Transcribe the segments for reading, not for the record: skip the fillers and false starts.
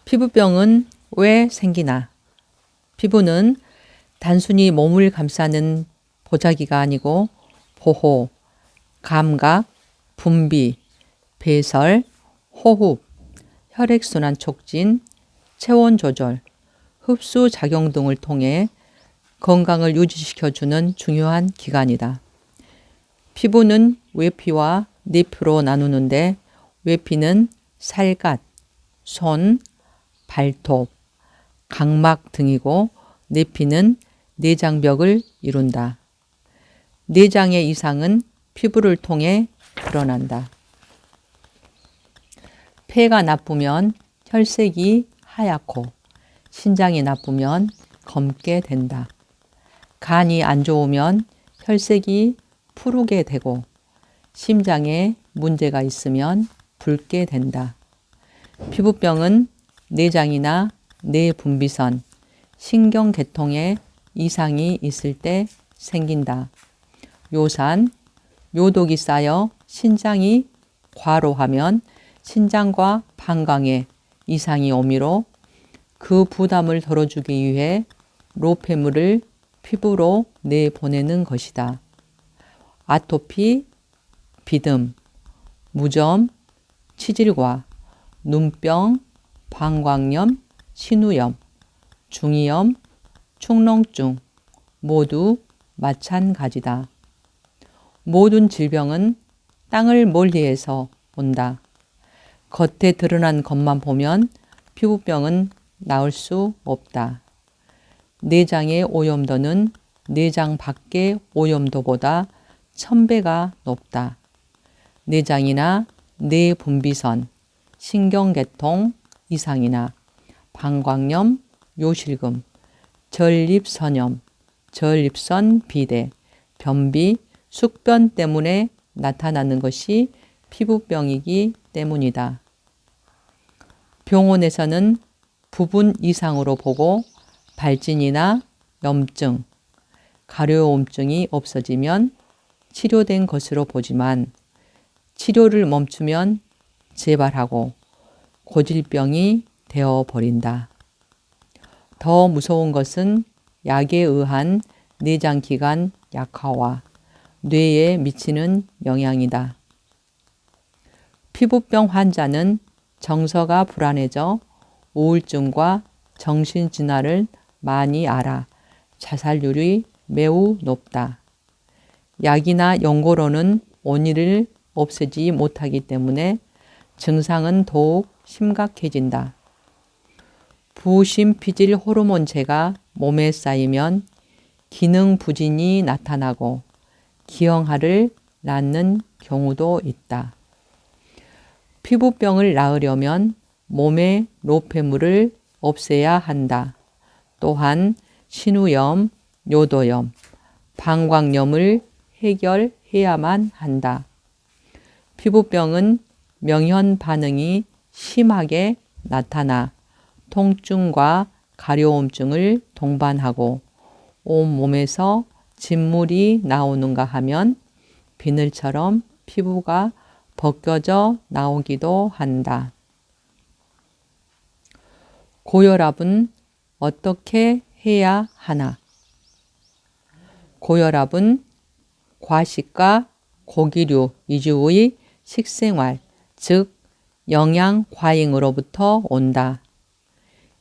피부병은 왜 생기나? 피부는 단순히 몸을 감싸는 보자기가 아니고 보호, 감각, 분비, 배설, 호흡, 혈액순환 촉진, 체온 조절, 흡수 작용 등을 통해 건강을 유지시켜주는 중요한 기관이다. 피부는 외피와 내피로 나누는데 외피는 살갗, 손, 발톱, 각막 등이고 내피는 내장벽을 이룬다. 내장의 이상은 피부를 통해 드러난다. 폐가 나쁘면 혈색이 하얗고 신장이 나쁘면 검게 된다. 간이 안 좋으면 혈색이 푸르게 되고 심장에 문제가 있으면 붉게 된다. 피부병은 내장이나 내분비선, 신경계통에 이상이 있을 때 생긴다. 요산, 요독이 쌓여 신장이 과로하면 신장과 방광에 이상이 오므로 그 부담을 덜어주기 위해 노폐물을 피부로 내보내는 것이다. 아토피, 비듬, 무좀, 치질과, 눈병, 방광염, 신우염, 중이염, 축농증 모두 마찬가지다. 모든 질병은 땅을 멀리해서 온다. 겉에 드러난 것만 보면 피부병은 나을 수 없다. 내장의 오염도는 내장 밖의 오염도보다 1000배가 높다. 내장이나 내분비선, 신경계통 이상이나 방광염, 요실금, 전립선염, 전립선 비대, 변비, 숙변 때문에 나타나는 것이 피부병이기 때문이다. 병원에서는 부분 이상으로 보고 발진이나 염증, 가려움증이 없어지면 치료된 것으로 보지만 치료를 멈추면 재발하고 고질병이 되어버린다. 더 무서운 것은 약에 의한 내장기관 약화와 뇌에 미치는 영향이다. 피부병 환자는 정서가 불안해져 우울증과 정신진화를 많이 앓아 자살률이 매우 높다. 약이나 연고로는 원인을 없애지 못하기 때문에 증상은 더욱 심각해진다. 부심피질 호르몬제가 몸에 쌓이면 기능 부진이 나타나고 기형아를 낳는 경우도 있다. 피부병을 낳으려면 몸의 노폐물을 없애야 한다. 또한 신우염, 요도염, 방광염을 해결해야만 한다. 피부병은 명현 반응이 심하게 나타나 통증과 가려움증을 동반하고 온몸에서 진물이 나오는가 하면 비늘처럼 피부가 벗겨져 나오기도 한다. 고혈압은 어떻게 해야 하나? 고혈압은 과식과 고기류 위주의 식생활, 즉 영양 과잉으로부터 온다.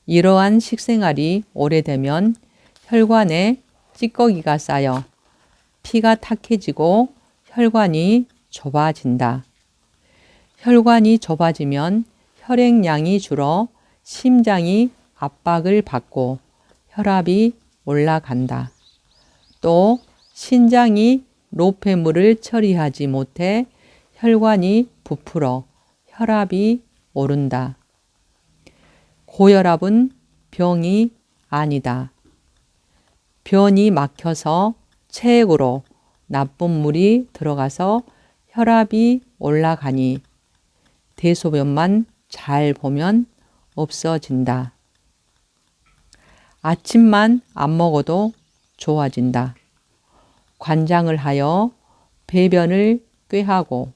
이러한 식생활이 오래되면 혈관에 찌꺼기가 쌓여 피가 탁해지고 혈관이 좁아진다. 혈관이 좁아지면 혈액량이 줄어 심장이 압박을 받고 혈압이 올라간다. 또 신장이 노폐물을 처리하지 못해 혈관이 부풀어 혈압이 오른다. 고혈압은 병이 아니다. 변이 막혀서 체액으로 나쁜 물이 들어가서 혈압이 올라가니 대소변만 잘 보면 없어진다. 아침만 안 먹어도 좋아진다. 관장을 하여 배변을 꾀하고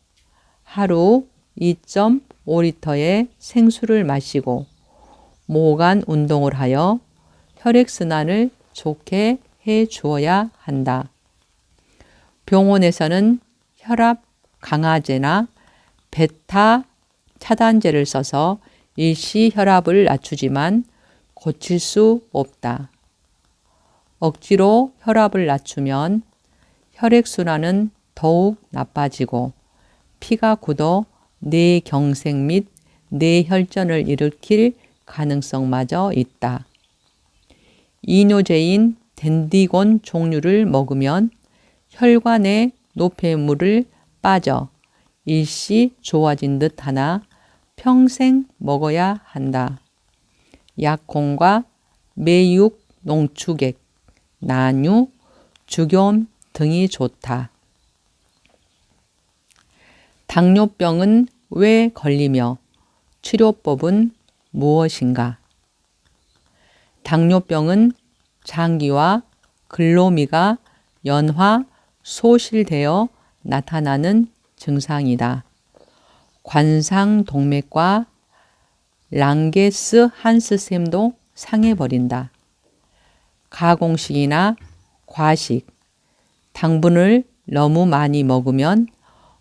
하루 2.5리터의 생수를 마시고 모간 운동을 하여 혈액순환을 좋게 해 주어야 한다. 병원에서는 혈압 강화제나 베타 차단제를 써서 일시 혈압을 낮추지만 고칠 수 없다. 억지로 혈압을 낮추면 혈액순환은 더욱 나빠지고 피가 굳어 뇌경색 및 뇌혈전을 일으킬 가능성마저 있다. 이뇨제인 댄디곤 종류를 먹으면 혈관에 노폐물을 빠져 일시 좋아진 듯 하나 평생 먹어야 한다. 약혼과 매육, 농축액, 나뉴, 죽염 등이 좋다. 당뇨병은 왜 걸리며 치료법은 무엇인가? 당뇨병은 장기와 글로미가 연화, 소실되어 나타나는 증상이다. 관상동맥과 랑게스 한스샘도 상해버린다. 가공식이나 과식, 당분을 너무 많이 먹으면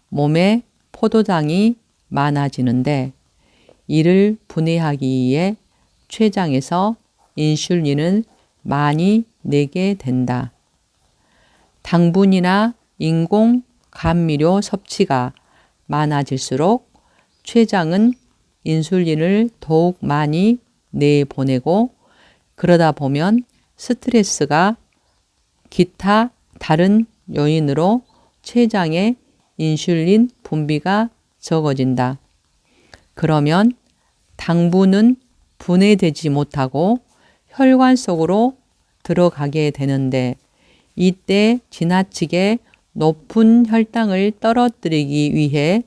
몸에 포도당이 많아지는데 이를 분해하기 위해 췌장에서 인슐린을 많이 내게 된다. 당분이나 인공 감미료 섭취가 많아질수록 췌장은 인슐린을 더욱 많이 내보내고 그러다 보면 스트레스가 기타 다른 요인으로 췌장의 인슐린 분비가 적어진다. 그러면 당분은 분해되지 못하고 혈관 속으로 들어가게 되는데 이때 지나치게 높은 혈당을 떨어뜨리기 위해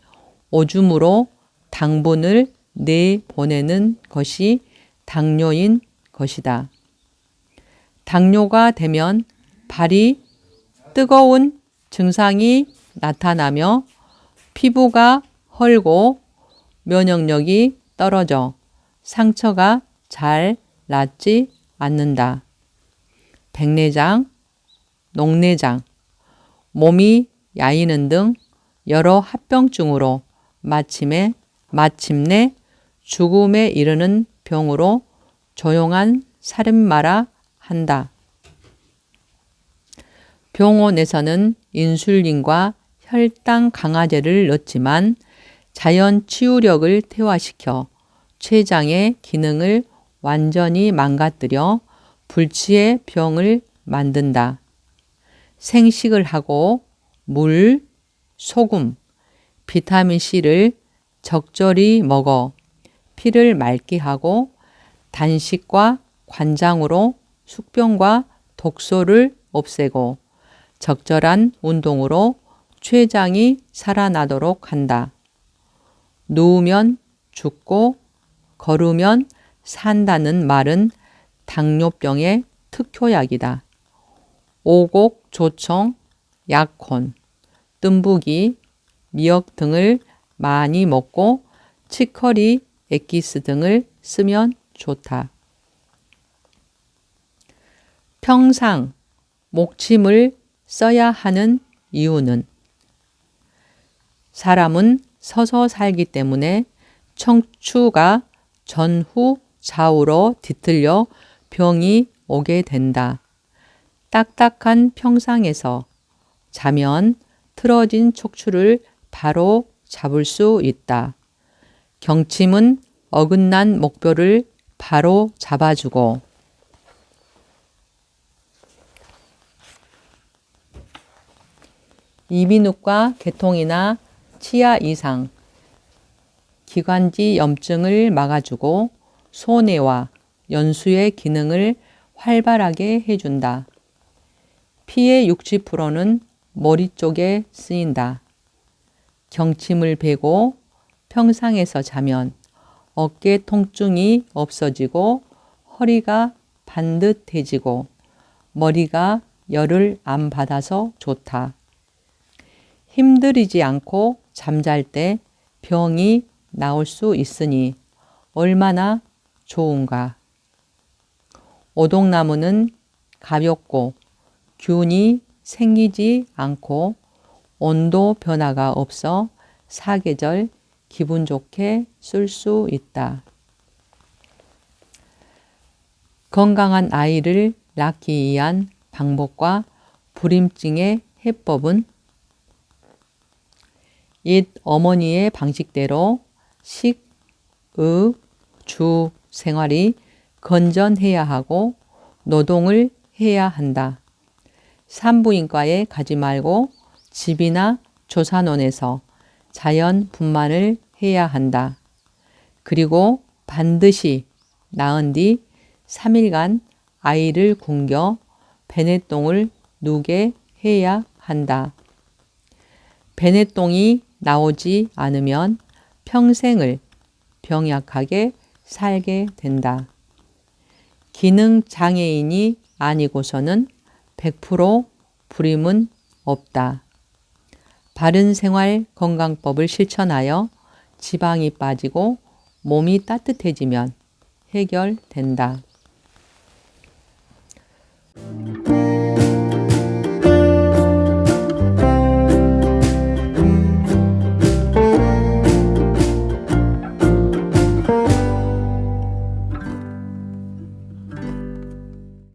오줌으로 당분을 내보내는 것이 당뇨인 것이다. 당뇨가 되면 발이 뜨거운 증상이 나타나며 피부가 헐고 면역력이 떨어져 상처가 잘 낫지 않는다. 백내장, 녹내장, 몸이 야이는 등 여러 합병증으로 마침내 죽음에 이르는 병으로 조용한 살인마라 한다. 병원에서는 인슐린과 혈당 강화제를 넣지만 자연 치유력을 퇴화시켜 췌장의 기능을 완전히 망가뜨려 불치의 병을 만든다. 생식을 하고 물, 소금, 비타민C를 적절히 먹어 피를 맑게 하고 단식과 관장으로 숙병과 독소를 없애고 적절한 운동으로 췌장이 살아나도록 한다. 누우면 죽고 걸으면 산다는 말은 당뇨병의 특효약이다. 오곡, 조청, 약혼, 뜸부기, 미역 등을 많이 먹고 치커리 엑기스 등을 쓰면 좋다. 평상 목침을 써야 하는 이유는 사람은 서서 살기 때문에 척추가 전후 좌우로 뒤틀려 병이 오게 된다. 딱딱한 평상에서 자면 틀어진 척추를 바로 잡을 수 있다. 경침은 어긋난 목뼈를 바로 잡아주고 이비인후과 개통이나 치아 이상, 기관지 염증을 막아주고 소뇌와 연수의 기능을 활발하게 해준다. 피의 60%는 머리 쪽에 쓰인다. 경침을 베고 평상에서 자면 어깨 통증이 없어지고 허리가 반듯해지고 머리가 열을 안 받아서 좋다. 힘들이지 않고 잠잘 때 병이 나올 수 있으니 얼마나 좋은가? 오동나무는 가볍고 균이 생기지 않고 온도 변화가 없어 사계절 기분 좋게 쓸 수 있다. 건강한 아이를 낳기 위한 방법과 불임증의 해법은 옛 어머니의 방식대로 식, 의, 주 생활이 건전해야 하고 노동을 해야 한다. 산부인과에 가지 말고 집이나 조산원에서 자연 분만을 해야 한다. 그리고 반드시 낳은 뒤 3일간 아이를 굶겨 베네똥을 누게 해야 한다. 베네똥이 나오지 않으면 평생을 병약하게 살게 된다. 기능 장애인이 아니고서는 100% 불임은 없다. 바른 생활 건강법을 실천하여 지방이 빠지고 몸이 따뜻해지면 해결된다.